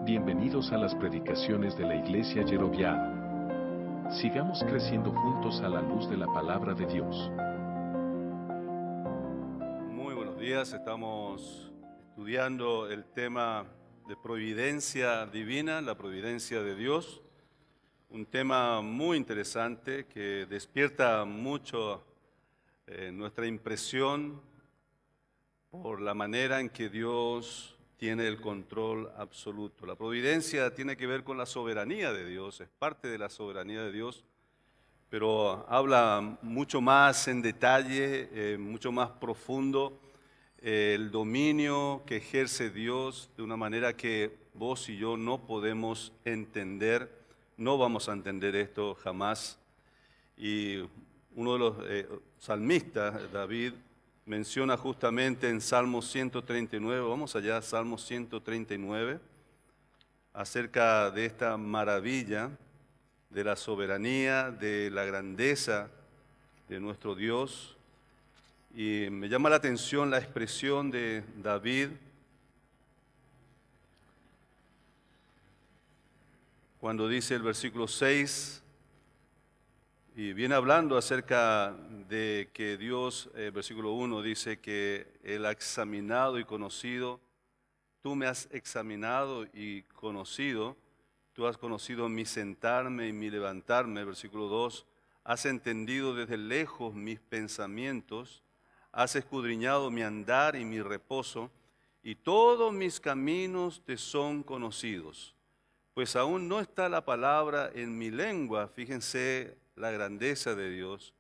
Bienvenidos a las predicaciones de la Iglesia Yeroviá. Sigamos creciendo juntos a la luz de la palabra de Dios. Muy buenos días, estamos estudiando el tema de providencia divina, la providencia de Dios. Un tema muy interesante que despierta mucho nuestra impresión por la manera en que Dios tiene el control absoluto. La providencia tiene que ver con la soberanía de Dios, es parte de la soberanía de Dios, pero habla mucho más en detalle, mucho más profundo, el dominio que ejerce Dios de una manera que vos y yo no podemos entender, no vamos a entender esto jamás. Y uno de los salmistas, David, menciona justamente en Salmo 139, vamos allá, Salmo 139, acerca de esta maravilla, de la soberanía, de la grandeza de nuestro Dios. Y me llama la atención la expresión de David cuando dice el versículo 6, y viene hablando acerca de que Dios, versículo 1, dice que Él ha examinado y conocido, tú me has examinado y conocido, tú has conocido mi sentarme y mi levantarme, versículo 2, has entendido desde lejos mis pensamientos, has escudriñado mi andar y mi reposo, y todos mis caminos te son conocidos. Pues aún no está la palabra en mi lengua, fíjense la grandeza de Dios.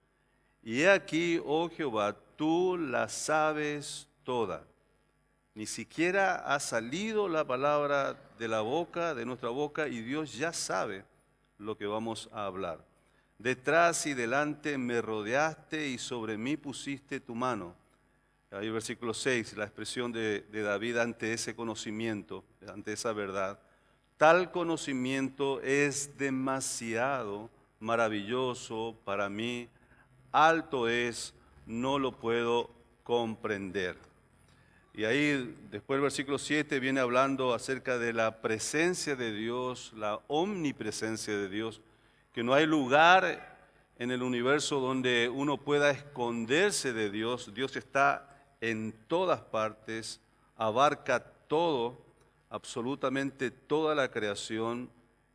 Y he aquí, oh Jehová, tú la sabes toda. Ni siquiera ha salido la palabra de la boca, de nuestra boca, y Dios ya sabe lo que vamos a hablar. Detrás y delante me rodeaste y sobre mí pusiste tu mano. Ahí versículo 6, la expresión de David ante ese conocimiento, ante esa verdad. Tal conocimiento es demasiado maravilloso para mí, alto es, no lo puedo comprender. Y ahí después el versículo 7 viene hablando acerca de la presencia de Dios, la omnipresencia de Dios, que no hay lugar en el universo donde uno pueda esconderse de Dios. Dios está en todas partes, abarca todo, absolutamente toda la creación.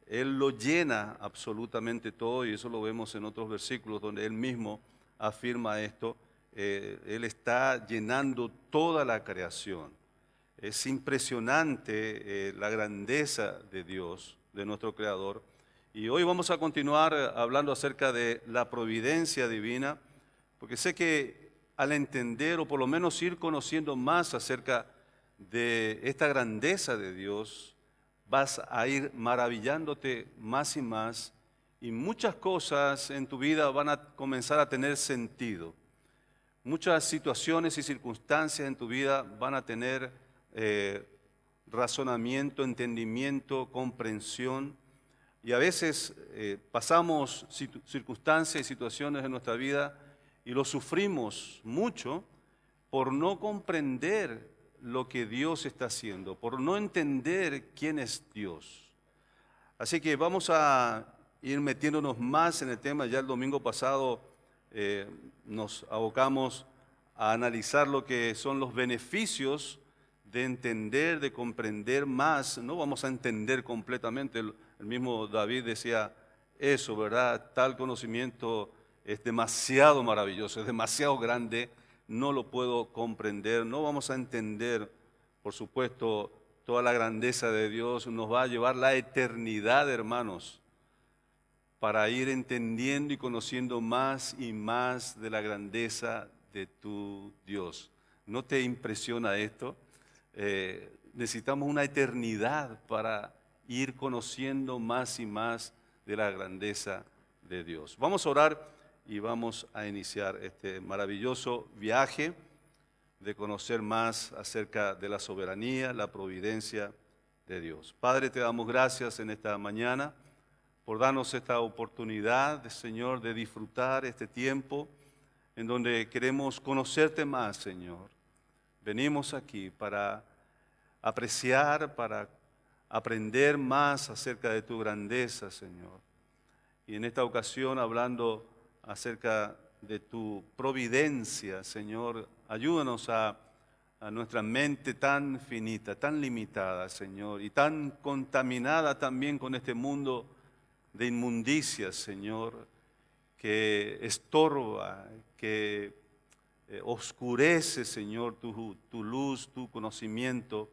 Él lo llena absolutamente todo, y eso lo vemos en otros versículos donde Él mismo afirma esto. Él está llenando toda la creación. Es impresionante la grandeza de Dios, de nuestro Creador. Y hoy vamos a continuar hablando acerca de la providencia divina, porque sé que al entender, o por lo menos ir conociendo más acerca de esta grandeza de Dios, vas a ir maravillándote más y muchas cosas en tu vida van a comenzar a tener sentido. Muchas situaciones y circunstancias en tu vida van a tener razonamiento, entendimiento, comprensión. Y a veces pasamos circunstancias y situaciones en nuestra vida y lo sufrimos mucho por no comprender lo que Dios está haciendo, por no entender quién es Dios. Así que vamos a ir metiéndonos más en el tema. Ya el domingo pasado nos abocamos a analizar lo que son los beneficios de entender, de comprender más. No vamos a entender completamente, el mismo David decía eso, ¿verdad? Tal conocimiento es demasiado maravilloso, es demasiado grande, no lo puedo comprender, no vamos a entender, por supuesto, toda la grandeza de Dios. Nos va a llevar la eternidad, hermanos, para ir entendiendo y conociendo más y más de la grandeza de tu Dios. ¿No te impresiona esto? Necesitamos una eternidad para ir conociendo más y más de la grandeza de Dios. Vamos a orar y vamos a iniciar este maravilloso viaje de conocer más acerca de la soberanía, la providencia de Dios. Padre, te damos gracias en esta mañana por darnos esta oportunidad, Señor, de disfrutar este tiempo en donde queremos conocerte más, Señor. Venimos aquí para apreciar, para aprender más acerca de tu grandeza, Señor. Y en esta ocasión, hablando acerca de tu providencia, Señor, ayúdanos a nuestra mente tan finita, tan limitada, Señor, y tan contaminada también con este mundo de inmundicias, Señor, que estorba, que oscurece, Señor, tu luz, tu conocimiento,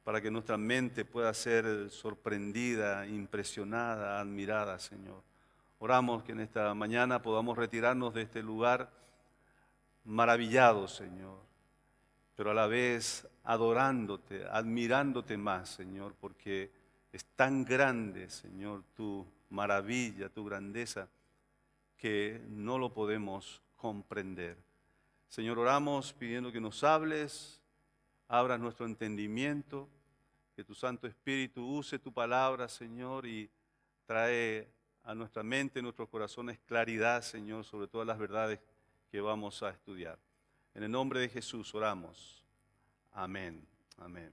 para que nuestra mente pueda ser sorprendida, impresionada, admirada, Señor. Oramos que en esta mañana podamos retirarnos de este lugar maravillados, Señor, pero a la vez adorándote, admirándote más, Señor, porque es tan grande, Señor, tu maravilla, tu grandeza, que no lo podemos comprender. Señor, oramos pidiendo que nos hables, abras nuestro entendimiento, que tu Santo Espíritu use tu palabra, Señor, y trae a nuestra mente, a nuestros corazones, claridad, Señor, sobre todas las verdades que vamos a estudiar. En el nombre de Jesús oramos. Amén. Amén.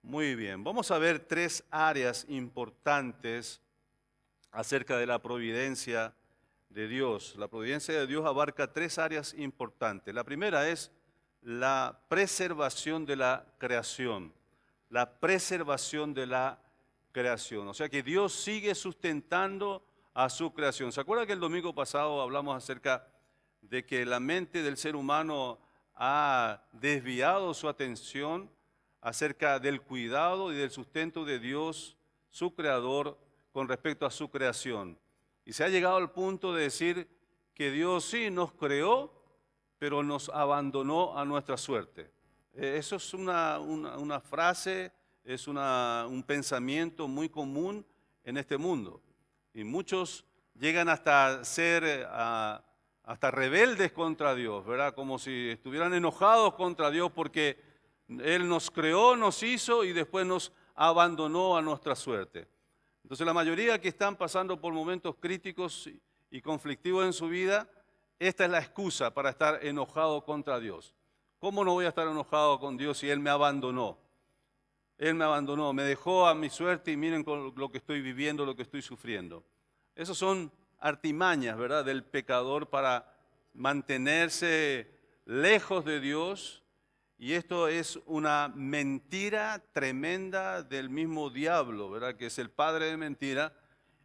Muy bien, vamos a ver 3 áreas importantes acerca de la providencia de Dios. La providencia de Dios abarca 3 áreas importantes. La primera es la preservación de la creación. La preservación de la creación. O sea que Dios sigue sustentando a su creación. ¿Se acuerda que el domingo pasado hablamos acerca de que la mente del ser humano ha desviado su atención acerca del cuidado y del sustento de Dios, su creador, con respecto a su creación? Y se ha llegado al punto de decir que Dios sí nos creó, pero nos abandonó a nuestra suerte. Eso es una frase, es un pensamiento muy común en este mundo. Y muchos llegan hasta ser hasta rebeldes contra Dios, ¿verdad? Como si estuvieran enojados contra Dios porque Él nos creó, nos hizo y después nos abandonó a nuestra suerte. Entonces la mayoría que están pasando por momentos críticos y conflictivos en su vida, esta es la excusa para estar enojado contra Dios. ¿Cómo no voy a estar enojado con Dios si Él me abandonó? Él me abandonó, me dejó a mi suerte y miren con lo que estoy viviendo, lo que estoy sufriendo. Esas son artimañas, ¿verdad?, del pecador para mantenerse lejos de Dios. Y esto es una mentira tremenda del mismo diablo, ¿verdad?, que es el padre de mentira,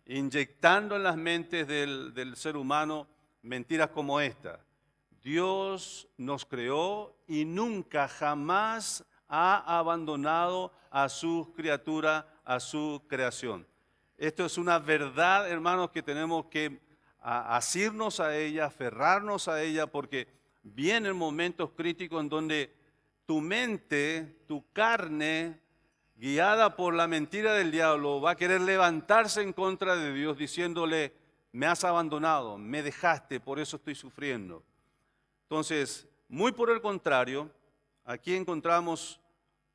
inyectando en las mentes del ser humano mentiras como esta. Dios nos creó y nunca, jamás ha abandonado a su criatura, a su creación. Esto es una verdad, hermanos, que tenemos que asirnos a ella, aferrarnos a ella, porque vienen momentos críticos en donde tu mente, tu carne, guiada por la mentira del diablo, va a querer levantarse en contra de Dios diciéndole: me has abandonado, me dejaste, por eso estoy sufriendo. Entonces, muy por el contrario, aquí encontramos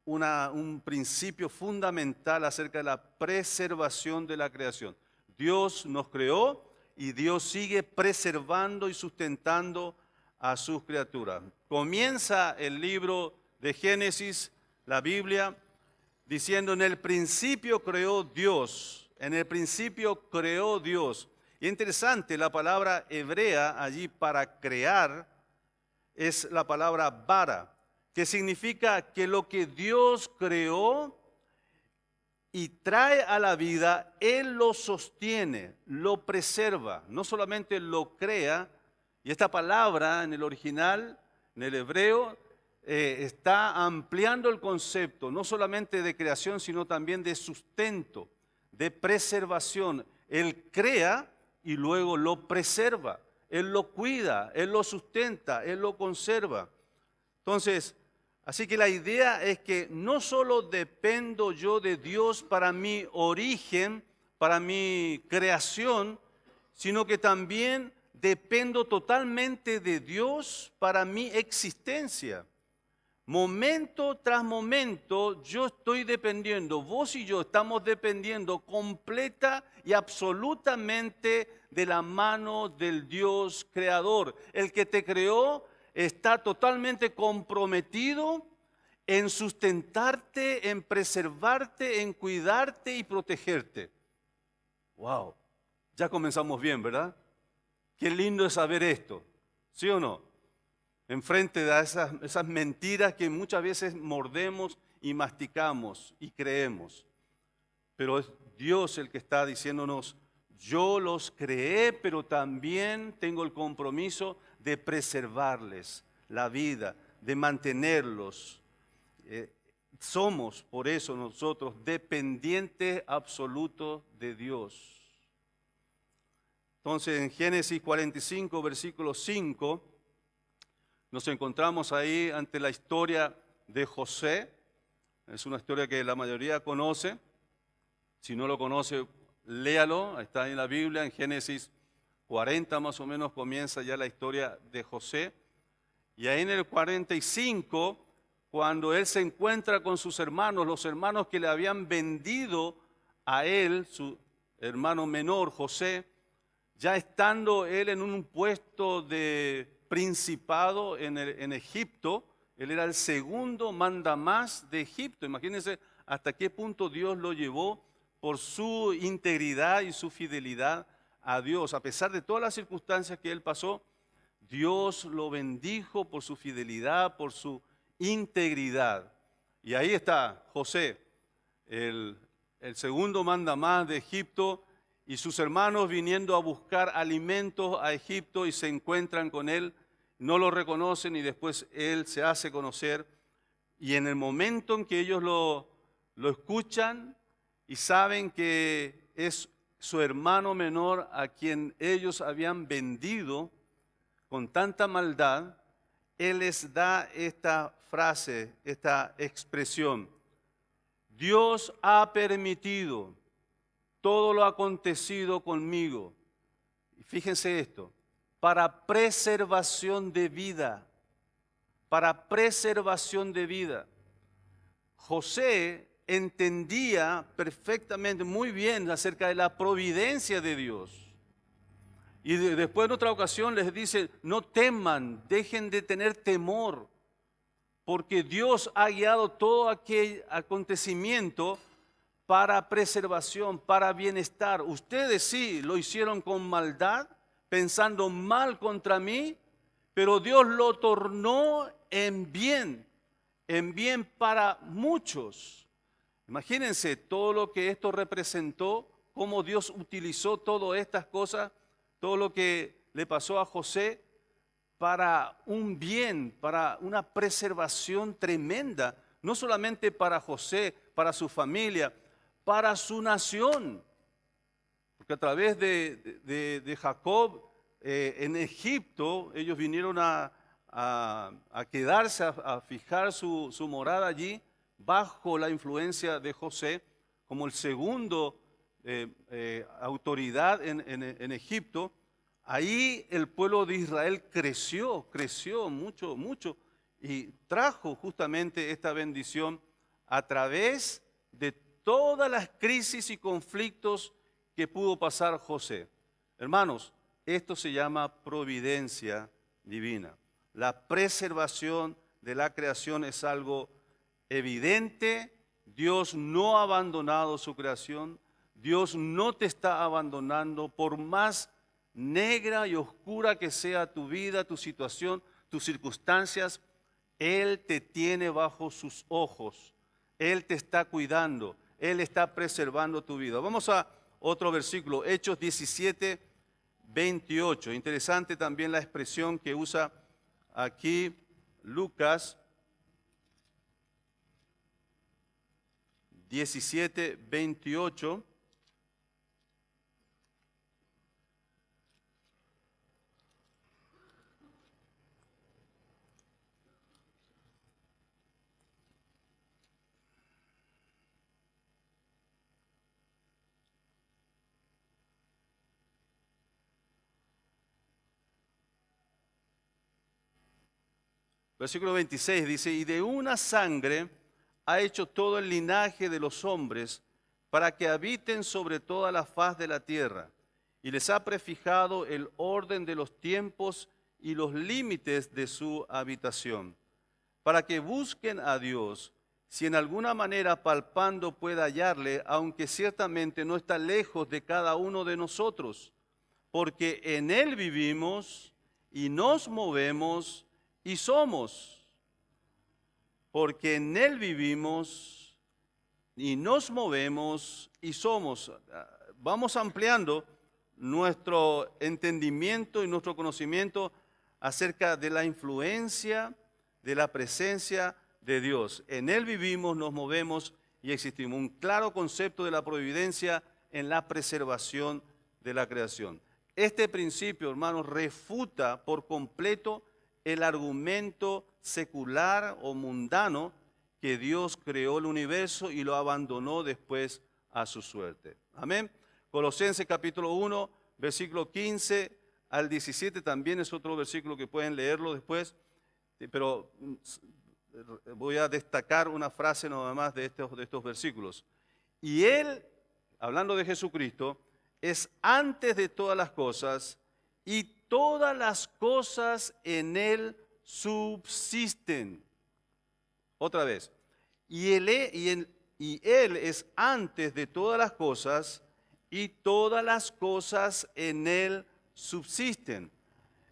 un principio fundamental acerca de la preservación de la creación. Dios nos creó y Dios sigue preservando y sustentando a sus criaturas. Comienza el libro de Génesis, la Biblia, diciendo: en el principio creó Dios, en el principio creó Dios. Y es interesante, la palabra hebrea allí para crear es la palabra bara, que significa que lo que Dios creó y trae a la vida, Él lo sostiene, lo preserva, no solamente lo crea. Y esta palabra en el original, en el hebreo, está ampliando el concepto, no solamente de creación, sino también de sustento, de preservación. Él crea y luego lo preserva, Él lo cuida, Él lo sustenta, Él lo conserva. Entonces, así que la idea es que no solo dependo yo de Dios para mi origen, para mi creación, sino que también dependo totalmente de Dios para mi existencia. Momento tras momento yo estoy dependiendo, vos y yo estamos dependiendo completa y absolutamente de la mano del Dios creador. El que te creó está totalmente comprometido en sustentarte, en preservarte, en cuidarte y protegerte. ¡Wow! Ya comenzamos bien, ¿verdad? Qué lindo es saber esto, ¿sí o no? Enfrente de esas mentiras que muchas veces mordemos y masticamos y creemos. Pero es Dios el que está diciéndonos, yo los creé, pero también tengo el compromiso de preservarles la vida, de mantenerlos. Somos por eso nosotros dependientes absolutos de Dios. Entonces en Génesis 45, versículo 5, nos encontramos ahí ante la historia de José. Es una historia que la mayoría conoce. Si no lo conoce, léalo. Está en la Biblia, en Génesis 40 más o menos comienza ya la historia de José. Y ahí en el 45, cuando él se encuentra con sus hermanos, los hermanos que le habían vendido a él, su hermano menor, José, ya estando él en un puesto de principado en Egipto, él era el segundo mandamás de Egipto. Imagínense hasta qué punto Dios lo llevó por su integridad y su fidelidad a Dios. A pesar de todas las circunstancias que él pasó, Dios lo bendijo por su fidelidad, por su integridad. Y ahí está José, el segundo mandamás de Egipto, y sus hermanos viniendo a buscar alimentos a Egipto y se encuentran con él, no lo reconocen y después él se hace conocer. Y en el momento en que ellos lo escuchan y saben que es su hermano menor a quien ellos habían vendido con tanta maldad, él les da esta frase, esta expresión: Dios ha permitido todo lo acontecido conmigo. Y fíjense esto, para preservación de vida, para preservación de vida. José entendía perfectamente, muy bien acerca de la providencia de Dios. Y después en otra ocasión les dice, no teman, dejen de tener temor, porque Dios ha guiado todo aquel acontecimiento para preservación, para bienestar. Ustedes sí lo hicieron con maldad, pensando mal contra mí, pero Dios lo tornó en bien para muchos. Imagínense todo lo que esto representó, cómo Dios utilizó todas estas cosas, todo lo que le pasó a José para un bien, para una preservación tremenda, no solamente para José, para su familia, para su nación. Porque a través de Jacob en Egipto, ellos vinieron a quedarse, a fijar su morada allí, bajo la influencia de José, como el segundo autoridad en Egipto. Ahí el pueblo de Israel creció mucho, mucho, y trajo justamente esta bendición a través de todas las crisis y conflictos que pudo pasar José. Hermanos, esto se llama providencia divina. La preservación de la creación es algo evidente. Dios no ha abandonado su creación. Dios no te está abandonando, por más negra y oscura que sea tu vida, tu situación, tus circunstancias. Él te tiene bajo sus ojos. Él te está cuidando. Él está preservando tu vida. Vamos a otro versículo, Hechos 17, 28. Interesante también la expresión que usa aquí Lucas 17, 28. Versículo 26 dice, y de una sangre ha hecho todo el linaje de los hombres para que habiten sobre toda la faz de la tierra, y les ha prefijado el orden de los tiempos y los límites de su habitación, para que busquen a Dios, si en alguna manera palpando pueda hallarle, aunque ciertamente no está lejos de cada uno de nosotros, porque en Él vivimos y nos movemos y somos. Porque en Él vivimos y nos movemos y somos. Vamos ampliando nuestro entendimiento y nuestro conocimiento acerca de la influencia, de la presencia de Dios. En Él vivimos, nos movemos y existimos. Un claro concepto de la providencia en la preservación de la creación. Este principio, hermanos, refuta por completo el argumento secular o mundano que Dios creó el universo y lo abandonó después a su suerte. Amén. Colosenses capítulo 1, versículo 15 al 17 también es otro versículo que pueden leerlo después, pero voy a destacar una frase nada más de estos versículos. Y Él, hablando de Jesucristo, es antes de todas las cosas y todas las cosas en Él subsisten. Otra vez. Y Él es antes de todas las cosas y todas las cosas en Él subsisten.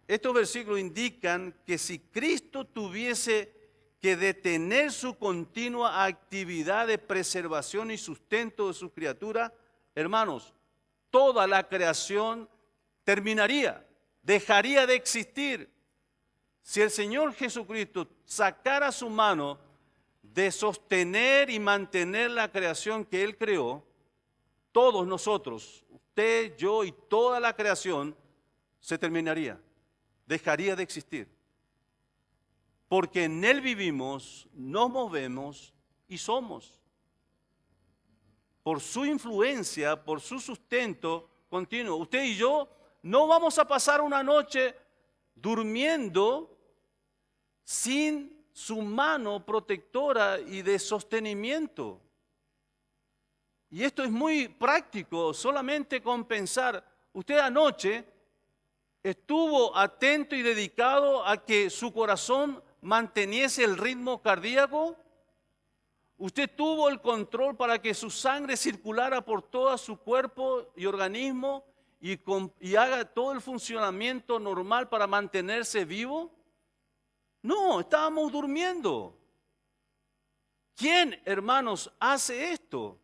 Estos versículos indican que si Cristo tuviese que detener su continua actividad de preservación y sustento de su criatura, hermanos, toda la creación terminaría, dejaría de existir. Si el Señor Jesucristo sacara su mano de sostener y mantener la creación que Él creó, todos nosotros, usted, yo y toda la creación, se terminaría, dejaría de existir. Porque en Él vivimos, nos movemos y somos. Por su influencia, por su sustento continuo. Usted y yo no vamos a pasar una noche durmiendo sin su mano protectora y de sostenimiento. Y esto es muy práctico, solamente con pensar. Usted anoche estuvo atento y dedicado a que su corazón manteniese el ritmo cardíaco. Usted tuvo el control para que su sangre circulara por todo su cuerpo y organismo y haga todo el funcionamiento normal para mantenerse vivo. No, estábamos durmiendo. ¿Quién, hermanos, hace esto?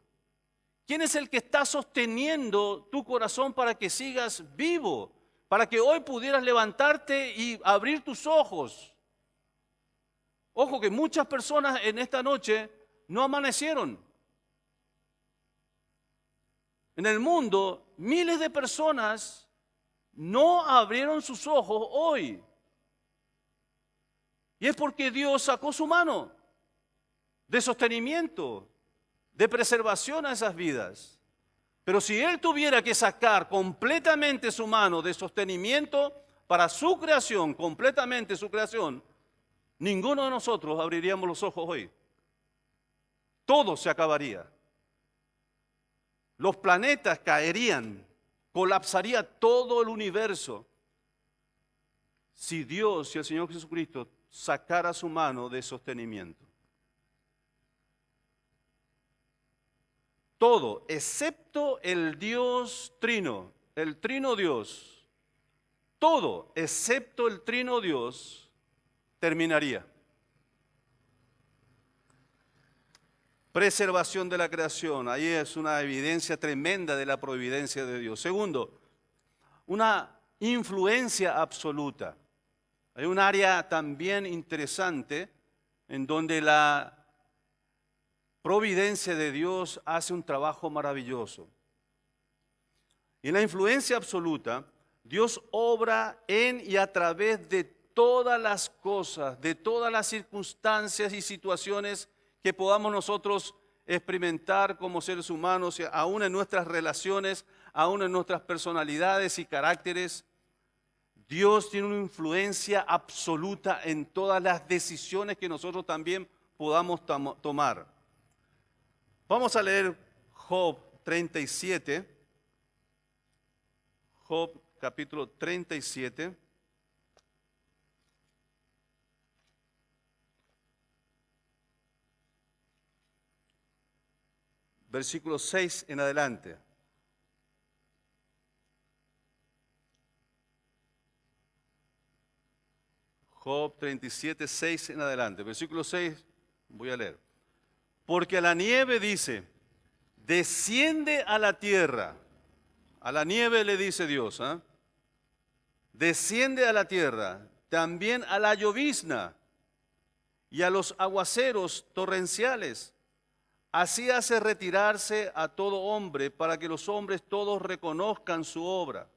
¿Quién es el que está sosteniendo tu corazón para que sigas vivo? Para que hoy pudieras levantarte y abrir tus ojos. Ojo que muchas personas en esta noche no amanecieron. En el mundo, miles de personas no abrieron sus ojos hoy. Y es porque Dios sacó su mano de sostenimiento, de preservación a esas vidas. Pero si Él tuviera que sacar completamente su mano de sostenimiento para su creación, completamente su creación, ninguno de nosotros abriríamos los ojos hoy. Todo se acabaría. Los planetas caerían, colapsaría todo el universo. Si Dios y el Señor Jesucristo sacara su mano de sostenimiento. Todo, excepto el Dios Trino, el Trino Dios, todo, excepto el Trino Dios, terminaría. Preservación de la creación, ahí es una evidencia tremenda de la providencia de Dios. Segundo, una influencia absoluta. Hay un área también interesante en donde la providencia de Dios hace un trabajo maravilloso. Y en la influencia absoluta, Dios obra en y a través de todas las cosas, de todas las circunstancias y situaciones que podamos nosotros experimentar como seres humanos, aún en nuestras relaciones, aún en nuestras personalidades y caracteres. Dios tiene una influencia absoluta en todas las decisiones que nosotros también podamos tomar. Vamos a leer Job 37, Job capítulo 37. versículo 6 en adelante. Job 37, 6 en adelante. Versículo 6, voy a leer. Porque a la nieve dice, desciende a la tierra. A la nieve le dice Dios, ¿eh? Desciende a la tierra, también a la llovizna y a los aguaceros torrenciales. Así hace retirarse a todo hombre para que los hombres todos reconozcan su obra.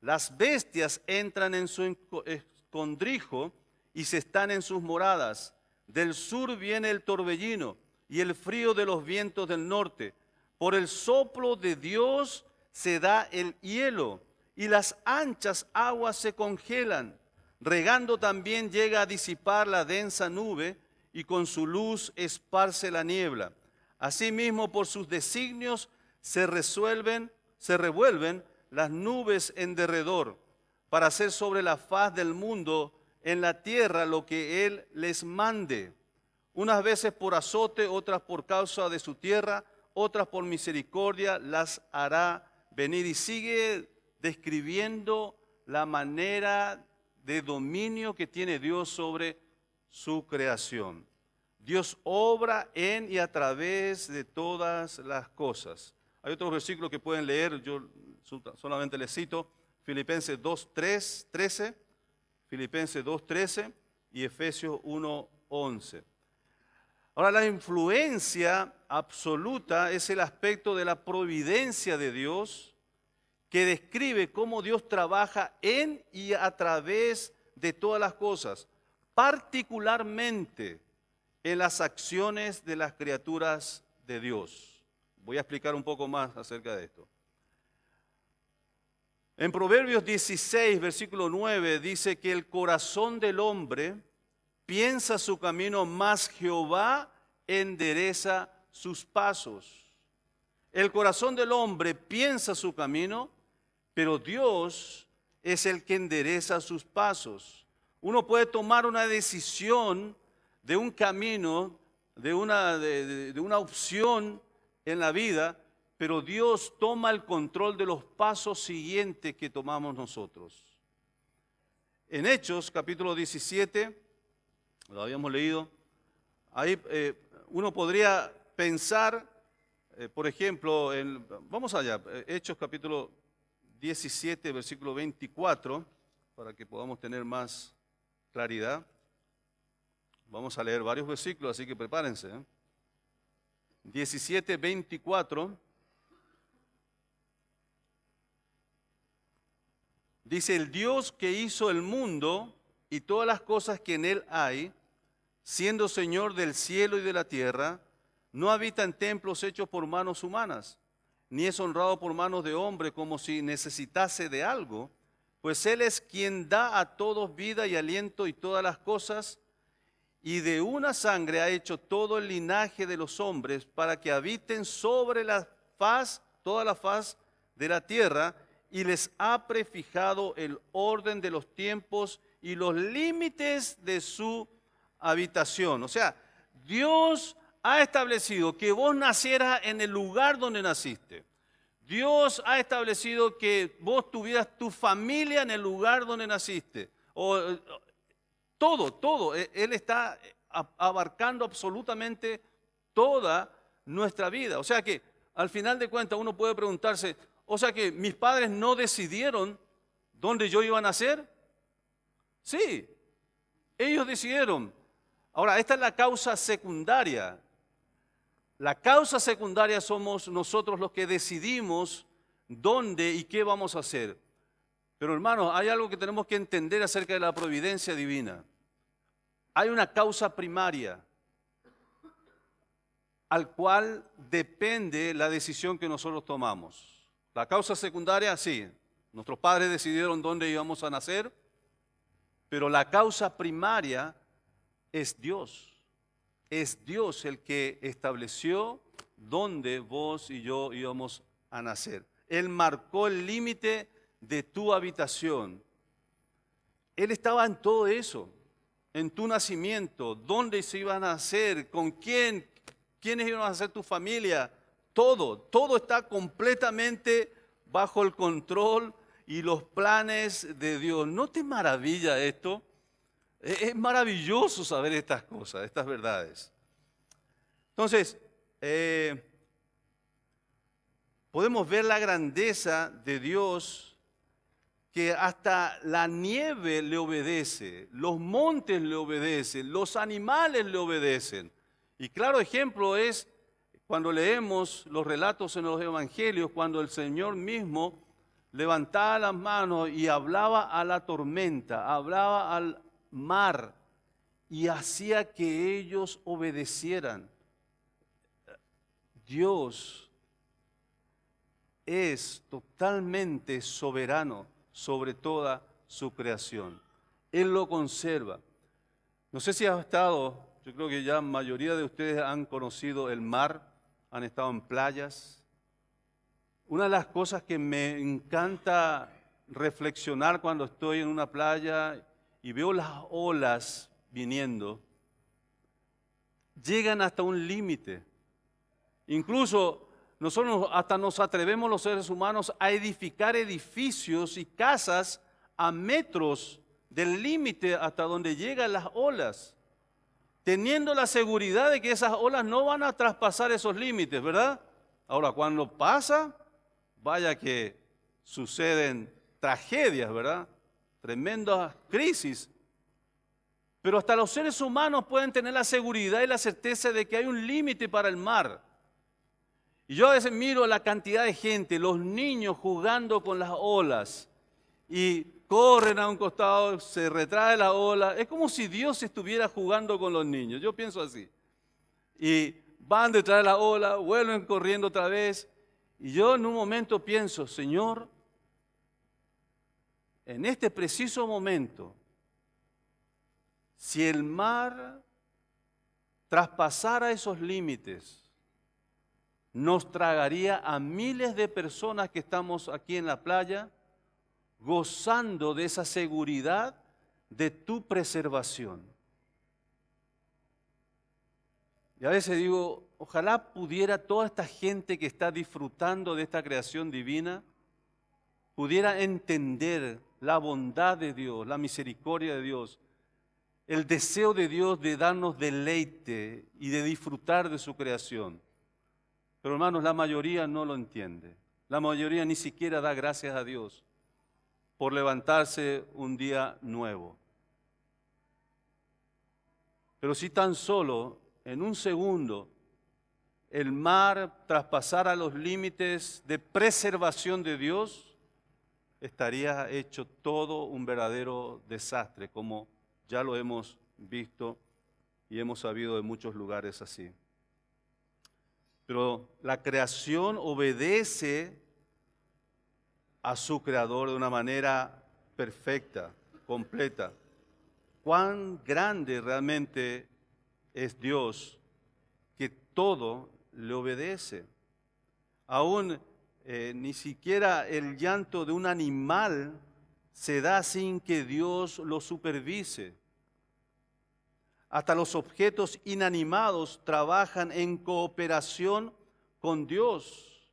Las bestias entran en su escondrijo y se están en sus moradas. Del sur viene el torbellino y el frío de los vientos del norte. Por el soplo de Dios se da el hielo y las anchas aguas se congelan. Regando también llega a disipar la densa nube y con su luz esparce la niebla. Asimismo, por sus designios se revuelven las nubes en derredor, para hacer sobre la faz del mundo en la tierra lo que Él les mande. Unas veces por azote, otras por causa de su tierra, otras por misericordia las hará venir. Y sigue describiendo la manera de dominio que tiene Dios sobre su creación. Dios obra en y a través de todas las cosas. Hay otros versículos que pueden leer, yo solamente les cito, Filipenses 2:13, Filipenses 2:13 y Efesios 1:11. Ahora, la influencia absoluta es el aspecto de la providencia de Dios que describe cómo Dios trabaja en y a través de todas las cosas, particularmente en las acciones de las criaturas de Dios. Voy a explicar un poco más acerca de esto. En Proverbios 16, versículo 9, dice que el corazón del hombre piensa su camino, mas Jehová endereza sus pasos. El corazón del hombre piensa su camino, pero Dios es el que endereza sus pasos. Uno puede tomar una decisión de un camino, de una opción en la vida, pero Dios toma el control de los pasos siguientes que tomamos nosotros. En Hechos, capítulo 17, lo habíamos leído, ahí uno podría pensar, por ejemplo, vamos allá, Hechos capítulo 17, versículo 24, para que podamos tener más claridad. Vamos a leer varios versículos, así que prepárense. 17, 24. Dice, el Dios que hizo el mundo y todas las cosas que en él hay, siendo Señor del cielo y de la tierra, no habita en templos hechos por manos humanas, ni es honrado por manos de hombre como si necesitase de algo, pues Él es quien da a todos vida y aliento y todas las cosas, y de una sangre ha hecho todo el linaje de los hombres para que habiten sobre la faz, toda la faz de la tierra, y les ha prefijado el orden de los tiempos y los límites de su habitación. O sea, Dios ha establecido que vos nacieras en el lugar donde naciste. Dios ha establecido que vos tuvieras tu familia en el lugar donde naciste. Todo. Él está abarcando absolutamente toda nuestra vida. O sea que al final de cuentas uno puede preguntarse, o sea que mis padres no decidieron dónde yo iba a nacer. Sí, ellos decidieron. Ahora, esta es la causa secundaria. La causa secundaria somos nosotros los que decidimos dónde y qué vamos a hacer. Pero hermanos, hay algo que tenemos que entender acerca de la providencia divina. Hay una causa primaria al cual depende la decisión que nosotros tomamos. La causa secundaria, sí, nuestros padres decidieron dónde íbamos a nacer, pero la causa primaria es Dios. Es Dios el que estableció dónde vos y yo íbamos a nacer. Él marcó el límite de tu habitación. Él estaba en todo eso, en tu nacimiento, dónde se iba a nacer, con quién, quiénes iban a ser tu familia, todo está completamente bajo el control y los planes de Dios. ¿No te maravilla esto? Es maravilloso saber estas cosas, estas verdades. Entonces, podemos ver la grandeza de Dios, que hasta la nieve le obedece, los montes le obedecen, los animales le obedecen. Y claro ejemplo es cuando leemos los relatos en los evangelios, cuando el Señor mismo levantaba las manos y hablaba a la tormenta, hablaba al mar y hacía que ellos obedecieran. Dios es totalmente soberano sobre toda su creación. Él lo conserva. No sé si has estado, yo creo que ya la mayoría de ustedes han conocido el mar, han estado en playas. Una de las cosas que me encanta reflexionar cuando estoy en una playa y veo las olas viniendo, llegan hasta un límite. Incluso nosotros hasta nos atrevemos los seres humanos a edificar edificios y casas a metros del límite hasta donde llegan las olas, teniendo la seguridad de que esas olas no van a traspasar esos límites, ¿verdad? Ahora, cuando pasa, vaya que suceden tragedias, ¿verdad? Tremendas crisis. Pero hasta los seres humanos pueden tener la seguridad y la certeza de que hay un límite para el mar. Y yo a veces miro la cantidad de gente, los niños jugando con las olas y corren a un costado, se retrae la ola. Es como si Dios estuviera jugando con los niños, yo pienso así. Y van detrás de la ola, vuelven corriendo otra vez. Y yo en un momento pienso, Señor, en este preciso momento, si el mar traspasara esos límites, nos tragaría a miles de personas que estamos aquí en la playa, gozando de esa seguridad de tu preservación. Y a veces digo, ojalá pudiera toda esta gente que está disfrutando de esta creación divina, pudiera entender la bondad de Dios, la misericordia de Dios, el deseo de Dios de darnos deleite y de disfrutar de su creación. Pero hermanos, la mayoría no lo entiende. La mayoría ni siquiera da gracias a Dios por levantarse un día nuevo. Pero si tan solo en un segundo el mar traspasara los límites de preservación de Dios, estaría hecho todo un verdadero desastre, como ya lo hemos visto y hemos sabido de muchos lugares así. Pero la creación obedece a su creador de una manera perfecta, completa. Cuán grande realmente es Dios, que todo le obedece. Aún ni siquiera el llanto de un animal se da sin que Dios lo supervise. Hasta los objetos inanimados trabajan en cooperación con Dios.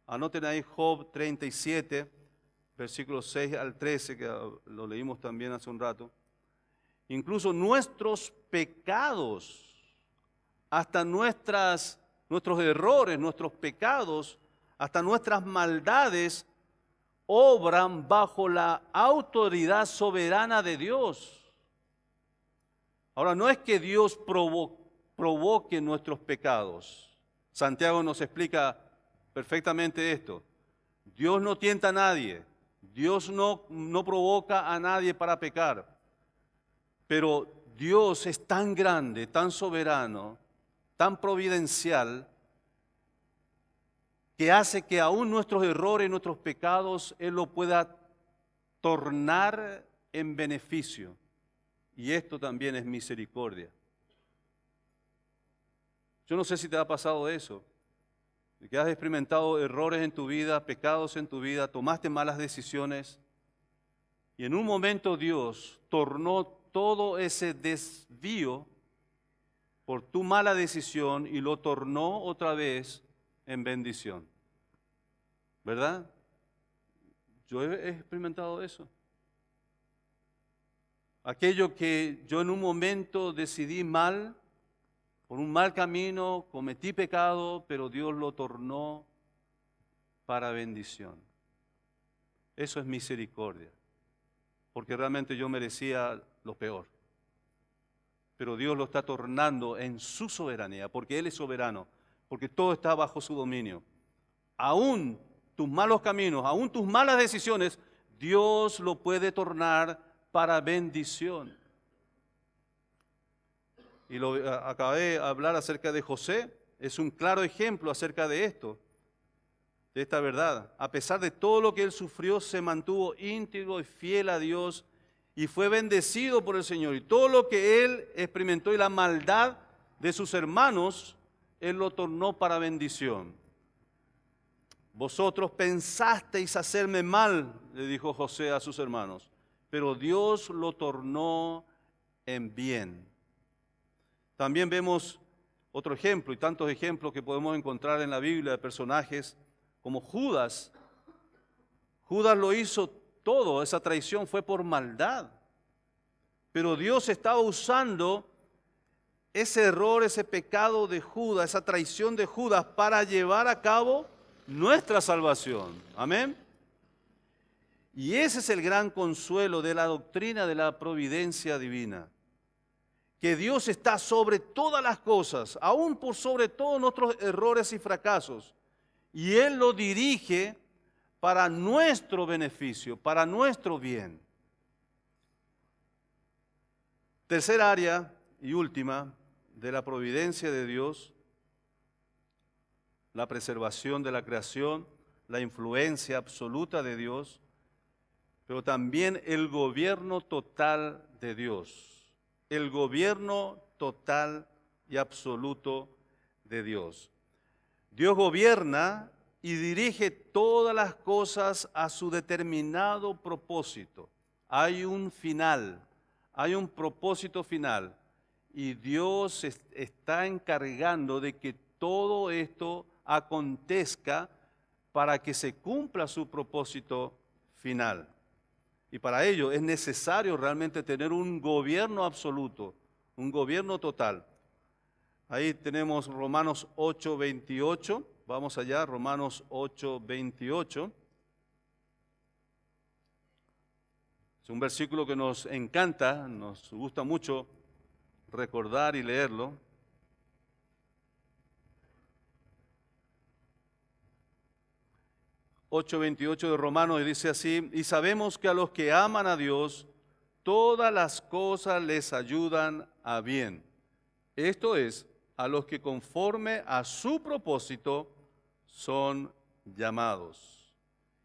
Anoten ahí Job 37, versículos 6 al 13, que lo leímos también hace un rato. Incluso nuestros pecados, hasta nuestros errores, nuestros pecados, hasta nuestras maldades, obran bajo la autoridad soberana de Dios. Ahora, no es que Dios provoque nuestros pecados. Santiago nos explica perfectamente esto. Dios no tienta a nadie. Dios no provoca a nadie para pecar. Pero Dios es tan grande, tan soberano, tan providencial, que hace que aún nuestros errores, nuestros pecados, Él lo pueda tornar en beneficio. Y esto también es misericordia. Yo no sé si te ha pasado eso, de que has experimentado errores en tu vida, pecados en tu vida, tomaste malas decisiones y en un momento Dios tornó todo ese desvío por tu mala decisión y lo tornó otra vez en bendición. ¿Verdad? Yo he experimentado eso. Aquello que yo en un momento decidí mal, por un mal camino, cometí pecado, pero Dios lo tornó para bendición. Eso es misericordia, porque realmente yo merecía lo peor. Pero Dios lo está tornando en su soberanía, porque Él es soberano, porque todo está bajo su dominio. Aún tus malos caminos, aún tus malas decisiones, Dios lo puede tornar para bendición. Y acabé de hablar acerca de José, es un claro ejemplo acerca de esto, de esta verdad. A pesar de todo lo que él sufrió, se mantuvo íntegro y fiel a Dios y fue bendecido por el Señor. Y todo lo que él experimentó y la maldad de sus hermanos, él lo tornó para bendición. Vosotros pensasteis hacerme mal, le dijo José a sus hermanos, pero Dios lo tornó en bien. También vemos otro ejemplo y tantos ejemplos que podemos encontrar en la Biblia de personajes como Judas. Judas lo hizo todo, esa traición fue por maldad. Pero Dios estaba usando ese error, ese pecado de Judas, esa traición de Judas para llevar a cabo nuestra salvación. Amén. Y ese es el gran consuelo de la doctrina de la providencia divina. Que Dios está sobre todas las cosas, aún por sobre todos nuestros errores y fracasos. Y Él lo dirige para nuestro beneficio, para nuestro bien. Tercer área y última de la providencia de Dios, la preservación de la creación, la influencia absoluta de Dios, pero también el gobierno total de Dios. El gobierno total y absoluto de Dios. Dios gobierna y dirige todas las cosas a su determinado propósito. Hay un final, hay un propósito final. Y Dios está encargando de que todo esto acontezca para que se cumpla su propósito final. Y para ello es necesario realmente tener un gobierno absoluto, un gobierno total. Ahí tenemos Romanos 8:28. Vamos allá, Romanos 8:28. Es un versículo que nos encanta, nos gusta mucho recordar y leerlo. (8:28) de Romanos, y dice así: y sabemos que a los que aman a Dios, todas las cosas les ayudan a bien. Esto es, a los que conforme a su propósito son llamados.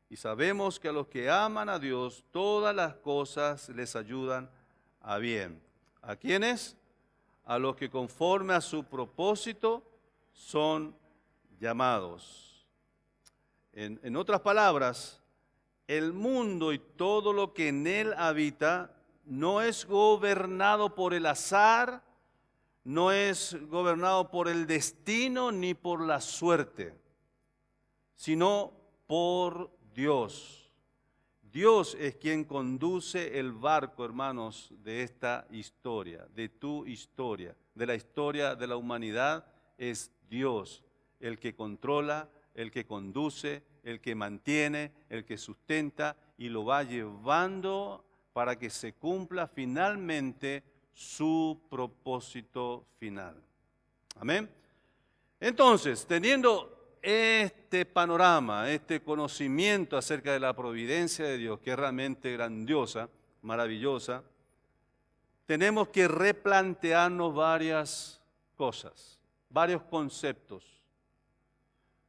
Y sabemos que a los que aman a Dios, todas las cosas les ayudan a bien. ¿A quiénes? A los que conforme a su propósito son llamados. En otras palabras, el mundo y todo lo que en él habita no es gobernado por el azar, no es gobernado por el destino ni por la suerte, sino por Dios. Dios es quien conduce el barco, hermanos, de esta historia, de tu historia, de la historia de la humanidad. Es Dios el que controla, el que conduce, el que mantiene, el que sustenta y lo va llevando para que se cumpla finalmente su propósito final. Amén. Entonces, teniendo este panorama, este conocimiento acerca de la providencia de Dios, que es realmente grandiosa, maravillosa, tenemos que replantearnos varias cosas, varios conceptos,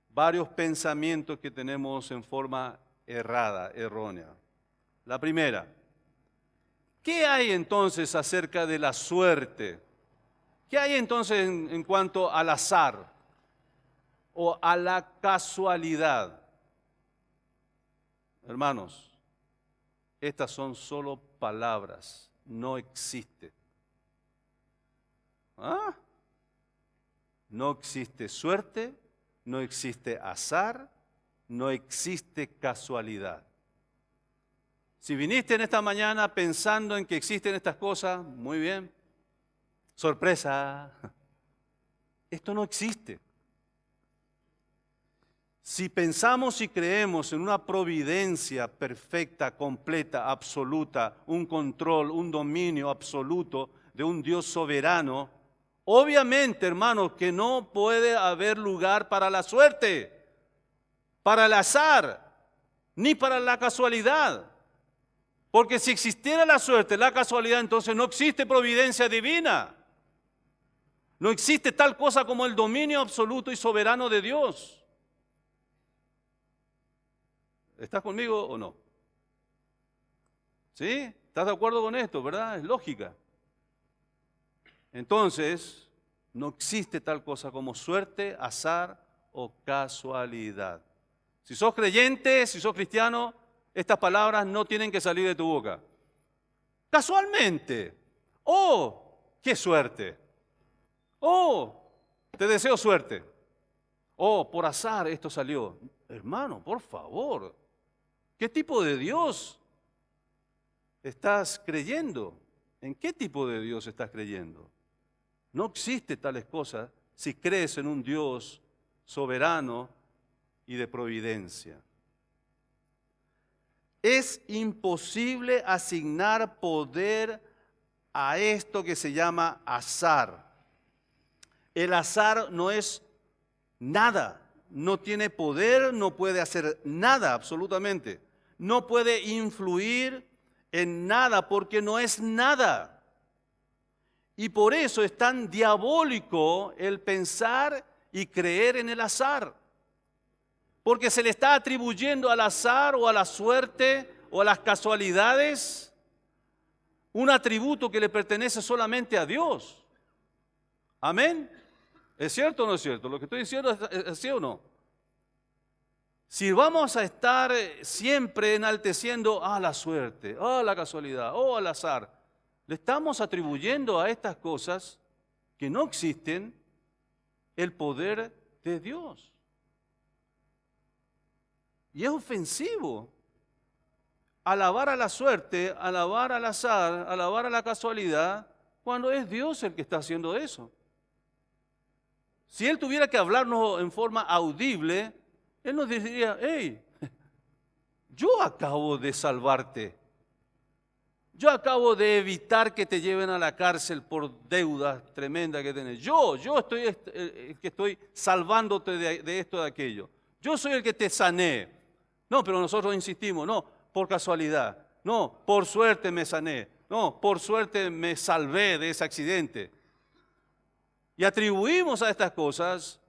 varios pensamientos que tenemos en forma errada, errónea. La primera, ¿qué hay entonces acerca de la suerte? ¿Qué hay entonces en cuanto al azar o a la casualidad? Hermanos, estas son solo palabras, no existe. ¿Ah? No existe suerte, no existe azar, no existe casualidad. Si viniste en esta mañana pensando en que existen estas cosas, muy bien. Sorpresa, esto no existe. Si pensamos y creemos en una providencia perfecta, completa, absoluta, un control, un dominio absoluto de un Dios soberano, obviamente, hermanos, que no puede haber lugar para la suerte, para el azar, ni para la casualidad. Porque si existiera la suerte, la casualidad, entonces no existe providencia divina. No existe tal cosa como el dominio absoluto y soberano de Dios. ¿Estás conmigo o no? ¿Sí? ¿Estás de acuerdo con esto, verdad? Es lógica. Entonces, no existe tal cosa como suerte, azar o casualidad. Si sos creyente, si sos cristiano, estas palabras no tienen que salir de tu boca. Casualmente. Oh, qué suerte. Oh, te deseo suerte. Oh, por azar esto salió. Hermano, por favor, ¿qué tipo de Dios estás creyendo? ¿En qué tipo de Dios estás creyendo? No existe tales cosas si crees en un Dios soberano y de providencia. Es imposible asignar poder a esto que se llama azar. El azar no es nada, no tiene poder, no puede hacer nada absolutamente. No puede influir en nada porque no es nada. Y por eso es tan diabólico el pensar y creer en el azar. Porque se le está atribuyendo al azar o a la suerte o a las casualidades un atributo que le pertenece solamente a Dios. Amén. ¿Es cierto o no es cierto? Lo que estoy diciendo es así o no. Si vamos a estar siempre enalteciendo a la suerte, a la casualidad, o al azar, le estamos atribuyendo a estas cosas que no existen el poder de Dios. Y es ofensivo alabar a la suerte, alabar al azar, alabar a la casualidad, cuando es Dios el que está haciendo eso. Si Él tuviera que hablarnos en forma audible, Él nos diría, hey, yo acabo de salvarte. Yo acabo de evitar que te lleven a la cárcel por deudas tremendas que tenés. Yo estoy el que estoy salvándote de esto, de aquello. Yo soy el que te sané. No, pero nosotros insistimos, no, por casualidad. No, por suerte me sané. No, por suerte me salvé de ese accidente. Y atribuimos a estas cosas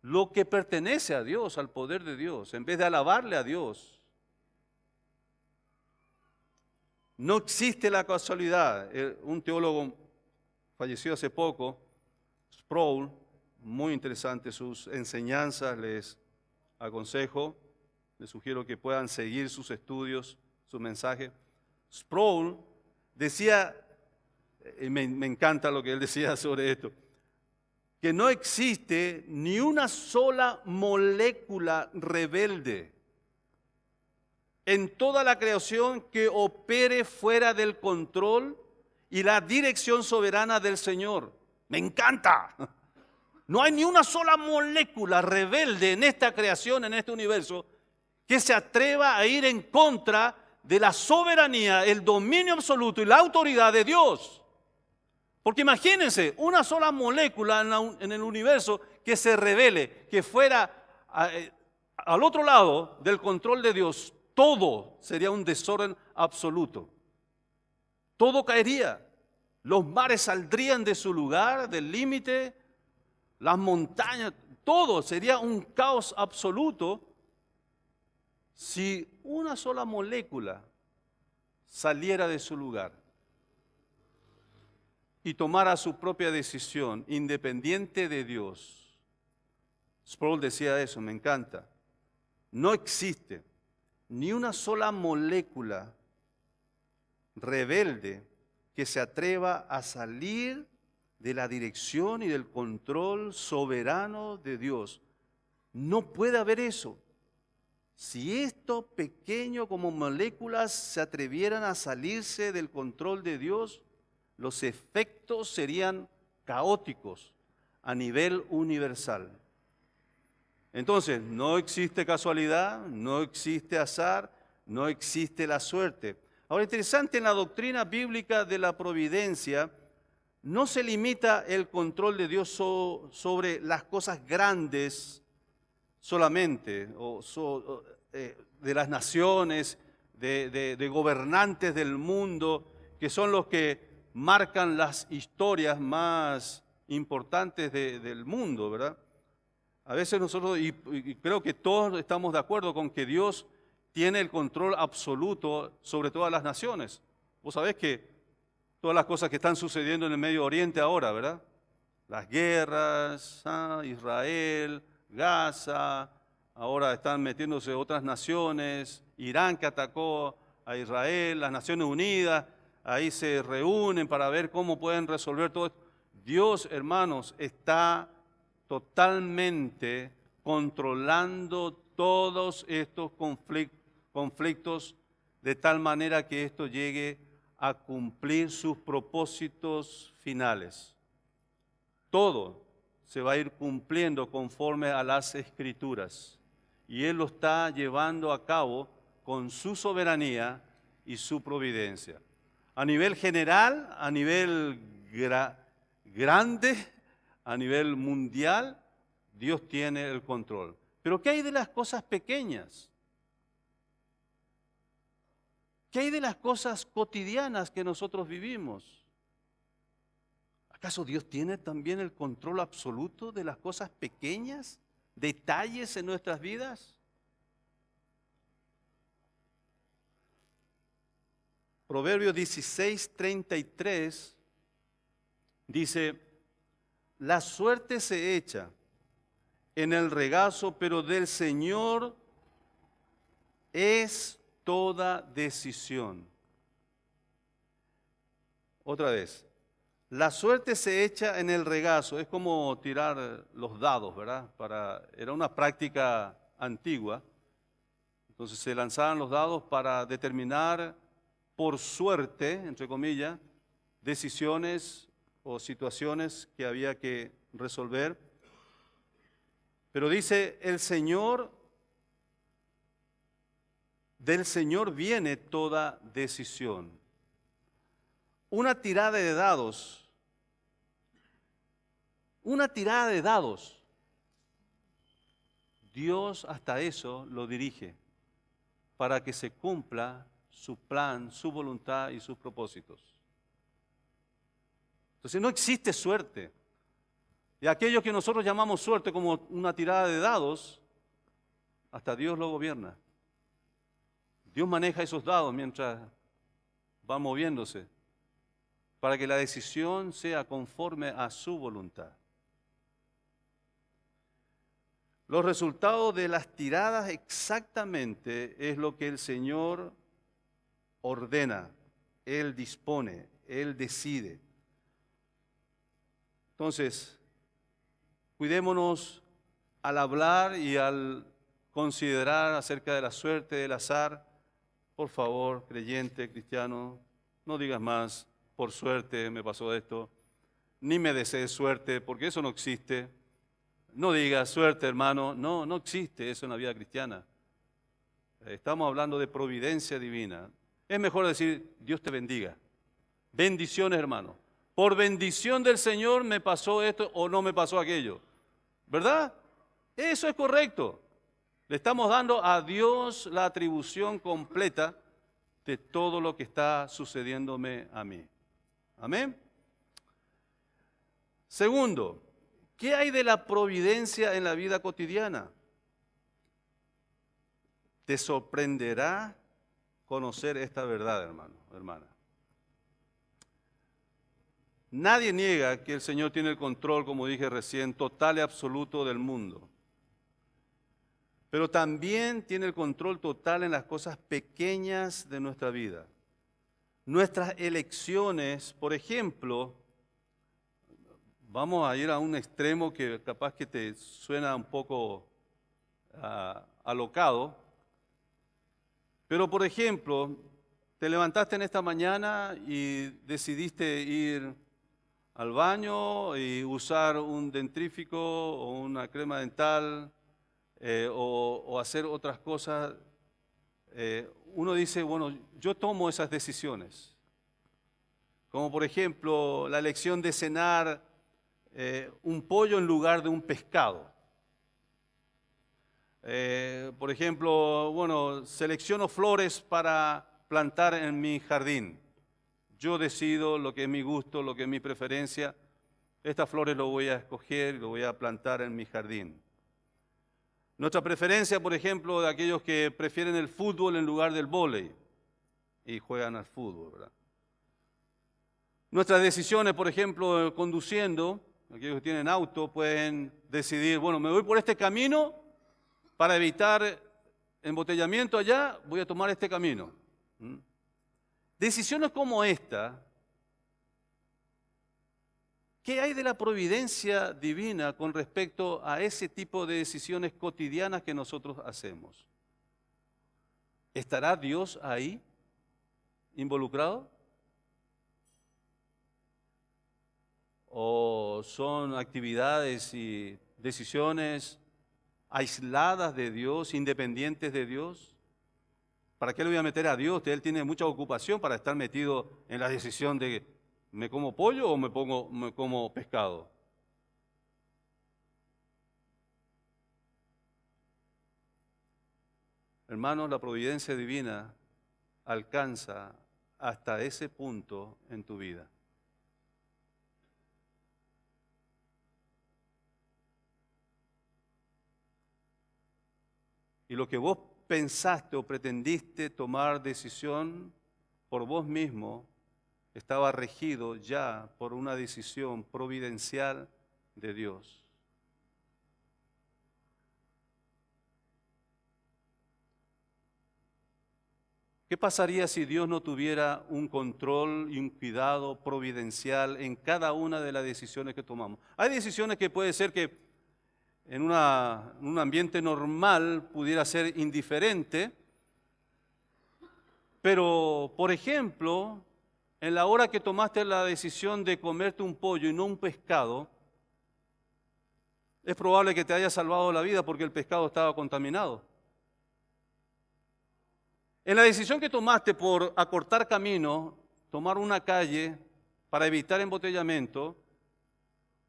lo que pertenece a Dios, al poder de Dios, en vez de alabarle a Dios. No existe la casualidad. Un teólogo falleció hace poco, Sproul, muy interesante sus enseñanzas, les aconsejo, les sugiero que puedan seguir sus estudios, su mensaje. Sproul decía, me encanta lo que él decía sobre esto, que no existe ni una sola molécula rebelde en toda la creación que opere fuera del control y la dirección soberana del Señor. Me encanta. No hay ni una sola molécula rebelde en esta creación, en este universo, que se atreva a ir en contra de la soberanía, el dominio absoluto y la autoridad de Dios. Porque imagínense, una sola molécula en el universo que se rebele, que fuera al otro lado del control de Dios, todo sería un desorden absoluto. Todo caería. Los mares saldrían de su lugar, del límite, las montañas, todo sería un caos absoluto si una sola molécula saliera de su lugar y tomara su propia decisión independiente de Dios. Sproul decía eso, me encanta. No existe ni una sola molécula rebelde que se atreva a salir de la dirección y del control soberano de Dios. No puede haber eso. Si esto pequeño como moléculas se atrevieran a salirse del control de Dios, los efectos serían caóticos a nivel universal. Entonces, no existe casualidad, no existe azar, no existe la suerte. Ahora, interesante, en la doctrina bíblica de la providencia, no se limita el control de Dios sobre las cosas grandes solamente, de las naciones, de gobernantes del mundo, que son los que marcan las historias más importantes del mundo, ¿verdad? A veces nosotros, y creo que todos estamos de acuerdo con que Dios tiene el control absoluto sobre todas las naciones. Vos sabés que todas las cosas que están sucediendo en el Medio Oriente ahora, ¿verdad? Las guerras, Israel, Gaza, ahora están metiéndose otras naciones, Irán que atacó a Israel, las Naciones Unidas, ahí se reúnen para ver cómo pueden resolver todo esto. Dios, hermanos, está totalmente controlando todos estos conflictos de tal manera que esto llegue a cumplir sus propósitos finales. Todo se va a ir cumpliendo conforme a las Escrituras y Él lo está llevando a cabo con su soberanía y su providencia. A nivel general, a nivel grande, a nivel mundial, Dios tiene el control. Pero ¿qué hay de las cosas pequeñas? ¿Qué hay de las cosas cotidianas que nosotros vivimos? ¿Acaso Dios tiene también el control absoluto de las cosas pequeñas, detalles en nuestras vidas? Proverbios 16:33 dice: la suerte se echa en el regazo, pero del Señor es toda decisión. Otra vez, la suerte se echa en el regazo, es como tirar los dados, ¿verdad? Era una práctica antigua. Entonces se lanzaban los dados para determinar por suerte, entre comillas, decisiones o situaciones que había que resolver. Pero dice el Señor, del Señor viene toda decisión. Una tirada de dados, Dios hasta eso lo dirige para que se cumpla su plan, su voluntad y sus propósitos. Entonces no existe suerte. Y aquello que nosotros llamamos suerte como una tirada de dados, hasta Dios lo gobierna. Dios maneja esos dados mientras van moviéndose para que la decisión sea conforme a su voluntad. Los resultados de las tiradas exactamente es lo que el Señor ordena, Él dispone, Él decide. Entonces, cuidémonos al hablar y al considerar acerca de la suerte, del azar. Por favor, creyente, cristiano, no digas más, por suerte me pasó esto, ni me desees suerte, porque eso no existe. No digas suerte, hermano, no existe eso en la vida cristiana. Estamos hablando de providencia divina. Es mejor decir, Dios te bendiga. Bendiciones, hermano. Por bendición del Señor me pasó esto o no me pasó aquello. ¿Verdad? Eso es correcto. Le estamos dando a Dios la atribución completa de todo lo que está sucediéndome a mí. Amén. Segundo, ¿qué hay de la providencia en la vida cotidiana? Te sorprenderá conocer esta verdad, hermano, hermana. Nadie niega que el Señor tiene el control, como dije recién, total y absoluto del mundo. Pero también tiene el control total en las cosas pequeñas de nuestra vida. Nuestras elecciones, por ejemplo, vamos a ir a un extremo que capaz que te suena un poco alocado, pero por ejemplo, te levantaste en esta mañana y decidiste ir al baño y usar un dentrífico o una crema dental o hacer otras cosas. Uno dice, bueno, yo tomo esas decisiones. Como por ejemplo la elección de cenar un pollo en lugar de un pescado. Por ejemplo, bueno, selecciono flores para plantar en mi jardín. Yo decido lo que es mi gusto, lo que es mi preferencia. Estas flores lo voy a escoger y lo voy a plantar en mi jardín. Nuestra preferencia, por ejemplo, de aquellos que prefieren el fútbol en lugar del vóley y juegan al fútbol, ¿verdad? Nuestras decisiones, por ejemplo, conduciendo, aquellos que tienen auto pueden decidir, bueno, me voy por este camino para evitar embotellamiento allá, voy a tomar este camino. Decisiones como esta, ¿qué hay de la providencia divina con respecto a ese tipo de decisiones cotidianas que nosotros hacemos? ¿Estará Dios ahí involucrado? ¿O son actividades y decisiones aisladas de Dios, independientes de Dios? ¿Para qué le voy a meter a Dios? Él tiene mucha ocupación para estar metido en la decisión de ¿me como pollo o me como pescado? Hermanos, la providencia divina alcanza hasta ese punto en tu vida. Y lo que vos pensaste o pretendiste tomar decisión por vos mismo estaba regido ya por una decisión providencial de Dios. ¿Qué pasaría si Dios no tuviera un control y un cuidado providencial en cada una de las decisiones que tomamos? Hay decisiones que puede ser que en un ambiente normal pudiera ser indiferente, pero, por ejemplo, en la hora que tomaste la decisión de comerte un pollo y no un pescado, es probable que te haya salvado la vida porque el pescado estaba contaminado. En la decisión que tomaste por acortar camino, tomar una calle para evitar embotellamiento,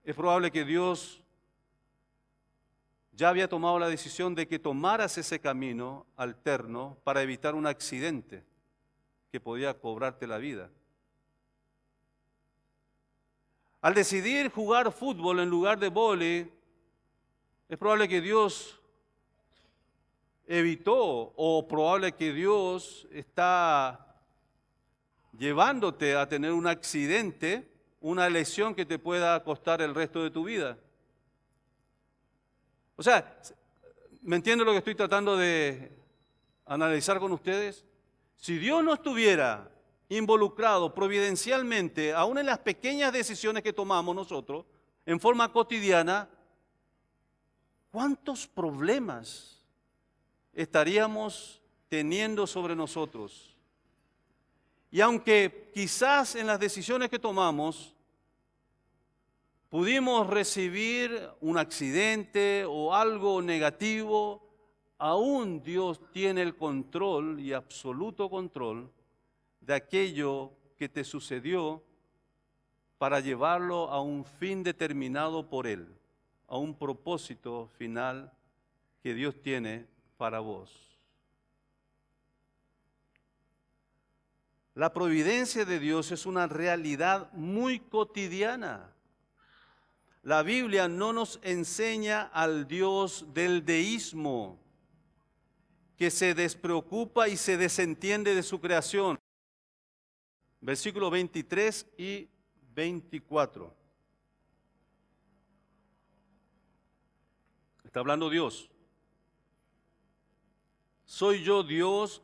es probable que Dios ya había tomado la decisión de que tomaras ese camino alterno para evitar un accidente que podía cobrarte la vida. Al decidir jugar fútbol en lugar de vóley, es probable que Dios evitó o probable que Dios está llevándote a tener un accidente, una lesión que te pueda costar el resto de tu vida. O sea, ¿me entienden lo que estoy tratando de analizar con ustedes? Si Dios no estuviera involucrado providencialmente, aún en las pequeñas decisiones que tomamos nosotros, en forma cotidiana, ¿cuántos problemas estaríamos teniendo sobre nosotros? Y aunque quizás en las decisiones que tomamos pudimos recibir un accidente o algo negativo, aún Dios tiene el control y absoluto control de aquello que te sucedió para llevarlo a un fin determinado por Él, a un propósito final que Dios tiene para vos. La providencia de Dios es una realidad muy cotidiana. La Biblia no nos enseña al Dios del deísmo, que se despreocupa y se desentiende de su creación. Versículos 23 y 24. Está hablando Dios. ¿Soy yo Dios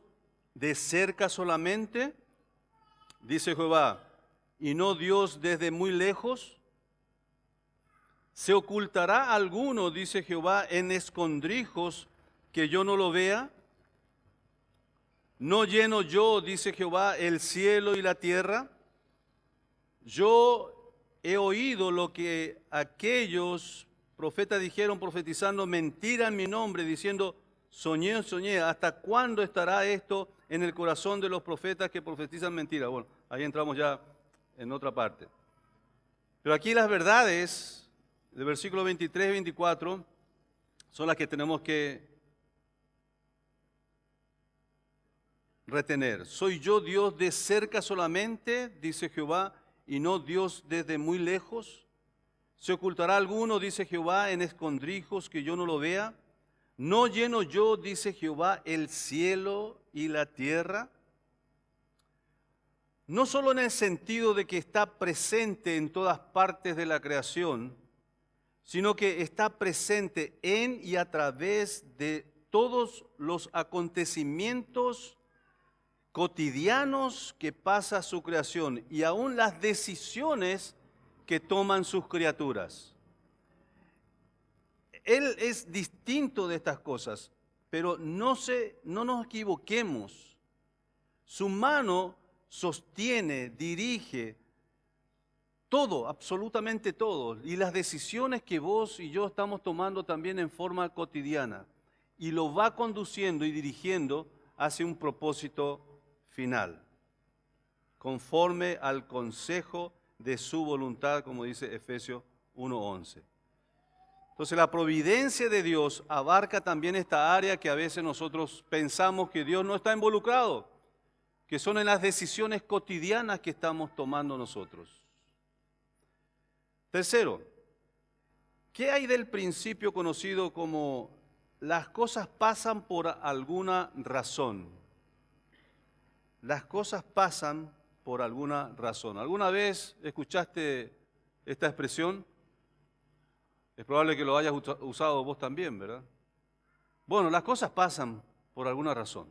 de cerca solamente? Dice Jehová, y no Dios desde muy lejos. ¿Se ocultará alguno, dice Jehová, en escondrijos que yo no lo vea? ¿No lleno yo, dice Jehová, el cielo y la tierra? Yo he oído lo que aquellos profetas dijeron, profetizando mentira en mi nombre, diciendo, soñé, soñé. ¿Hasta cuándo estará esto en el corazón de los profetas que profetizan mentira? Bueno, ahí entramos ya en otra parte. Pero aquí las verdades del versículo 23 y 24 son las que tenemos que retener. ¿Soy yo Dios de cerca solamente, dice Jehová, y no Dios desde muy lejos? ¿Se ocultará alguno, dice Jehová, en escondrijos que yo no lo vea? ¿No lleno yo, dice Jehová, el cielo y la tierra? No solo en el sentido de que está presente en todas partes de la creación, sino que está presente en y a través de todos los acontecimientos cotidianos que pasa su creación y aún las decisiones que toman sus criaturas. Él es distinto de estas cosas, pero no nos equivoquemos. Su mano sostiene, dirige todo, absolutamente todo, y las decisiones que vos y yo estamos tomando también en forma cotidiana, y lo va conduciendo y dirigiendo hacia un propósito final, conforme al consejo de su voluntad, como dice Efesios 1:11. Entonces la providencia de Dios abarca también esta área que a veces nosotros pensamos que Dios no está involucrado, que son en las decisiones cotidianas que estamos tomando nosotros. Tercero, ¿qué hay del principio conocido como las cosas pasan por alguna razón? Las cosas pasan por alguna razón. ¿Alguna vez escuchaste esta expresión? Es probable que lo hayas usado vos también, ¿verdad? Bueno, las cosas pasan por alguna razón.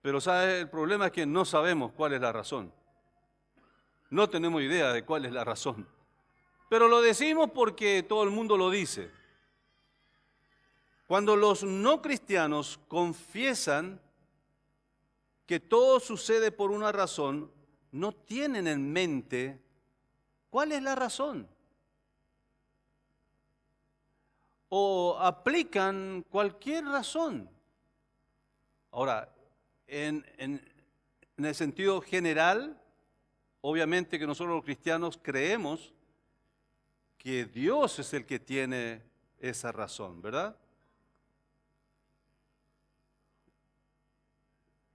Pero ¿sabes? El problema es que no sabemos cuál es la razón. No tenemos idea de cuál es la razón. Pero lo decimos porque todo el mundo lo dice. Cuando los no cristianos confiesan que todo sucede por una razón, no tienen en mente cuál es la razón. O aplican cualquier razón. Ahora, en el sentido general, obviamente que nosotros los cristianos creemos que Dios es el que tiene esa razón, ¿verdad?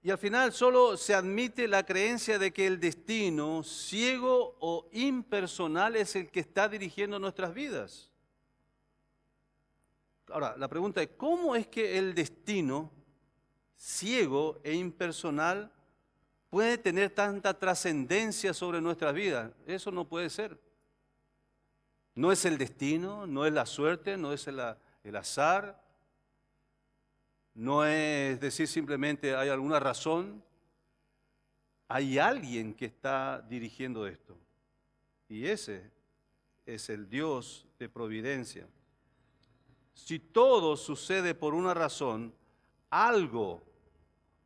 Y al final solo se admite la creencia de que el destino, ciego o impersonal, es el que está dirigiendo nuestras vidas. Ahora, la pregunta es, ¿cómo es que el destino, ciego e impersonal, puede tener tanta trascendencia sobre nuestras vidas? Eso no puede ser. No es el destino, no es la suerte, no es el azar. No es decir simplemente hay alguna razón, hay alguien que está dirigiendo esto. Y ese es el Dios de providencia. Si todo sucede por una razón, algo,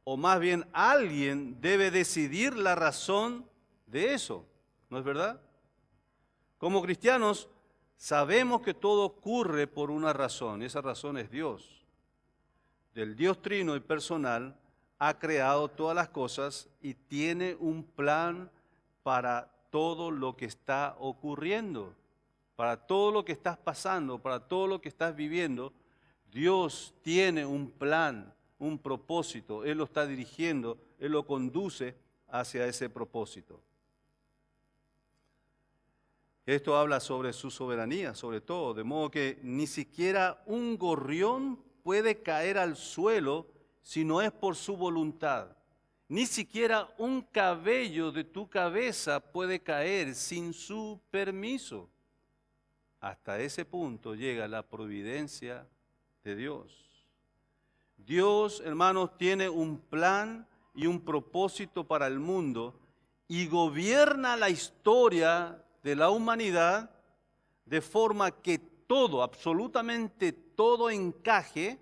o más bien alguien debe decidir la razón de eso, ¿no es verdad? Como cristianos sabemos que todo ocurre por una razón, y esa razón es Dios. Del Dios trino y personal, ha creado todas las cosas y tiene un plan para todo lo que está ocurriendo, para todo lo que estás pasando, para todo lo que estás viviendo. Dios tiene un plan, un propósito, Él lo está dirigiendo, Él lo conduce hacia ese propósito. Esto habla sobre su soberanía, sobre todo, de modo que ni siquiera un gorrión puede caer al suelo si no es por su voluntad. Ni siquiera un cabello de tu cabeza puede caer sin su permiso. Hasta ese punto llega la providencia de Dios. Dios, hermanos, tiene un plan y un propósito para el mundo y gobierna la historia de la humanidad de forma que todo, absolutamente todo encaje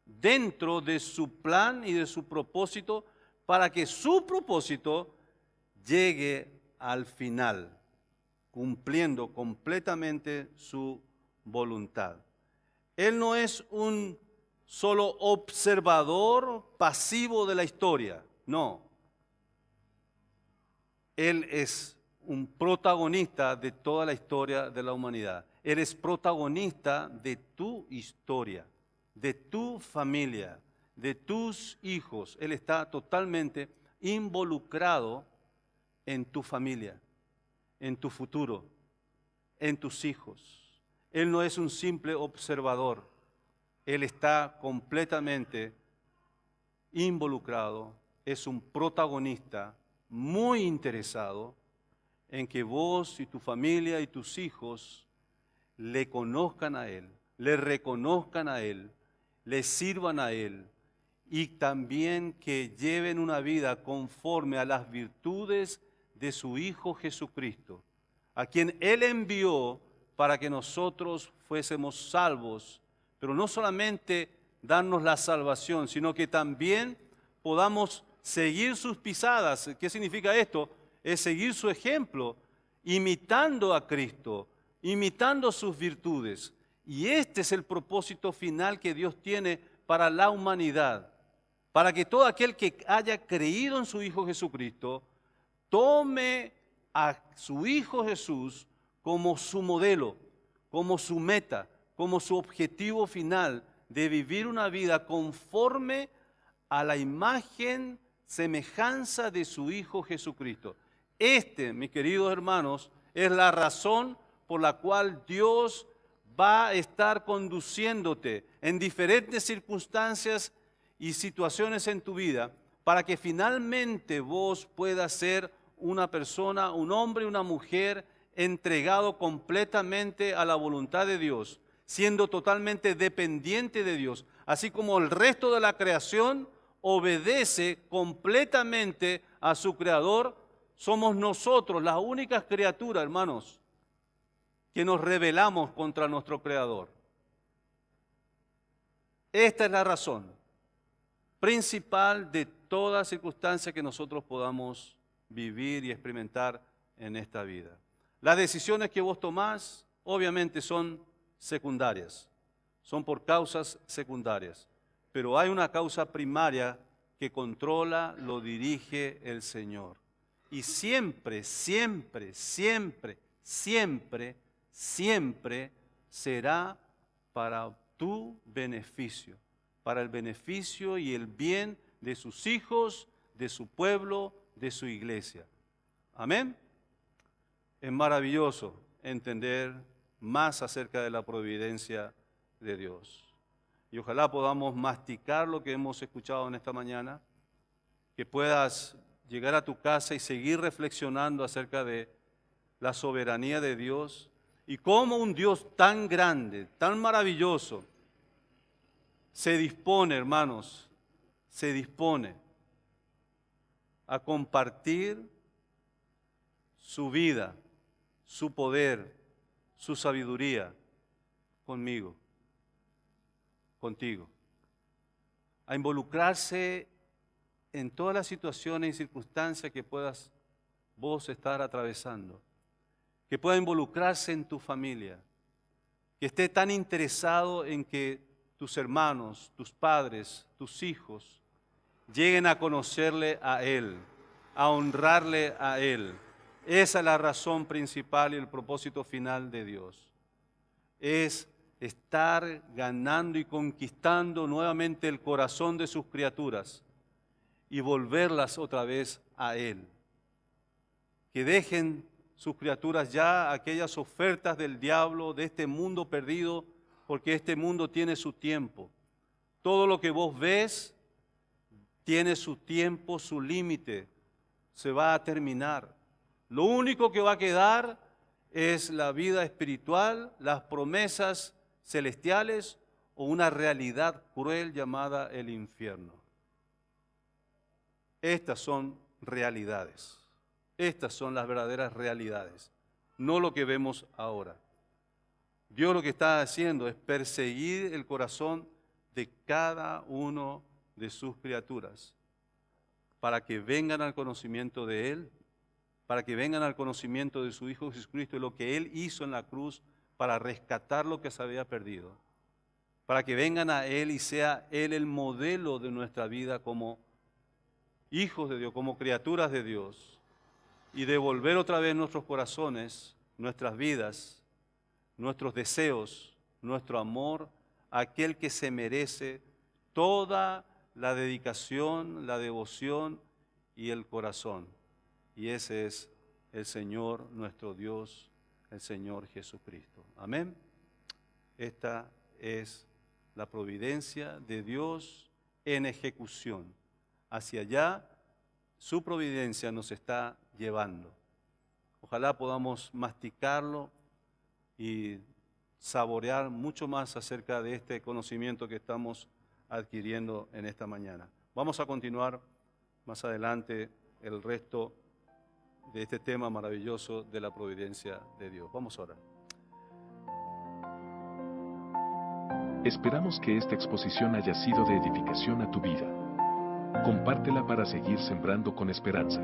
dentro de su plan y de su propósito, para que su propósito llegue al final, cumpliendo completamente su voluntad. Él no es un solo observador pasivo de la historia, no. Él es un protagonista de toda la historia de la humanidad. Él es protagonista de tu historia, de tu familia, de tus hijos. Él está totalmente involucrado en tu familia, en tu futuro, en tus hijos. Él no es un simple observador. Él está completamente involucrado, es un protagonista muy interesado en que vos y tu familia y tus hijos le conozcan a Él, le reconozcan a Él, le sirvan a Él y también que lleven una vida conforme a las virtudes de su Hijo Jesucristo, a quien Él envió para que nosotros fuésemos salvos, pero no solamente darnos la salvación, sino que también podamos seguir sus pisadas. ¿Qué significa esto? Es seguir su ejemplo, imitando a Cristo, imitando sus virtudes. Y este es el propósito final que Dios tiene para la humanidad, para que todo aquel que haya creído en su Hijo Jesucristo tome a su Hijo Jesús como su modelo, como su meta, como su objetivo final de vivir una vida conforme a la imagen, semejanza de su Hijo Jesucristo. Mis queridos hermanos, es la razón por la cual Dios va a estar conduciéndote en diferentes circunstancias y situaciones en tu vida para que finalmente vos puedas ser una persona, un hombre y una mujer entregado completamente a la voluntad de Dios, siendo totalmente dependiente de Dios, así como el resto de la creación obedece completamente a su Creador. Somos nosotros las únicas criaturas, hermanos, que nos rebelamos contra nuestro Creador. Esta es la razón principal de toda circunstancia que nosotros podamos vivir y experimentar en esta vida. Las decisiones que vos tomás, obviamente, son secundarias, son por causas secundarias, pero hay una causa primaria que controla, lo dirige el Señor. Y siempre, siempre, siempre, siempre, siempre será para tu beneficio, para el beneficio y el bien de sus hijos, de su pueblo, de su iglesia. Amén. Es maravilloso entender más acerca de la providencia de Dios. Y ojalá podamos masticar lo que hemos escuchado en esta mañana, que puedas llegar a tu casa y seguir reflexionando acerca de la soberanía de Dios y cómo un Dios tan grande, tan maravilloso, se dispone, hermanos, se dispone a compartir su vida, su poder, su sabiduría conmigo, contigo, a involucrarse en todas las situaciones y circunstancias que puedas vos estar atravesando, que pueda involucrarse en tu familia, que esté tan interesado en que tus hermanos, tus padres, tus hijos lleguen a conocerle a Él, a honrarle a Él. Esa es la razón principal y el propósito final de Dios. Es estar ganando y conquistando nuevamente el corazón de sus criaturas y volverlas otra vez a Él. Que dejen sus criaturas ya aquellas ofertas del diablo, de este mundo perdido, porque este mundo tiene su tiempo. Todo lo que vos ves tiene su tiempo, su límite, se va a terminar. Lo único que va a quedar es la vida espiritual, las promesas celestiales o una realidad cruel llamada el infierno. Estas son realidades. Estas son las verdaderas realidades, no lo que vemos ahora. Dios lo que está haciendo es perseguir el corazón de cada uno de sus criaturas, para que vengan al conocimiento de Él, para que vengan al conocimiento de su Hijo Jesucristo y lo que Él hizo en la cruz para rescatar lo que se había perdido, para que vengan a Él y sea Él el modelo de nuestra vida como hijos de Dios, como criaturas de Dios, y devolver otra vez nuestros corazones, nuestras vidas, nuestros deseos, nuestro amor a aquel que se merece toda la dedicación, la devoción y el corazón. Y ese es el Señor nuestro Dios, el Señor Jesucristo. Amén. Esta es la providencia de Dios en ejecución. Hacia allá su providencia nos está llevando. Ojalá podamos masticarlo y saborear mucho más acerca de este conocimiento que estamos adquiriendo en esta mañana. Vamos a continuar más adelante el resto de este tema maravilloso de la providencia de Dios. Vamos a orar. Esperamos que esta exposición haya sido de edificación a tu vida. Compártela para seguir sembrando con esperanza.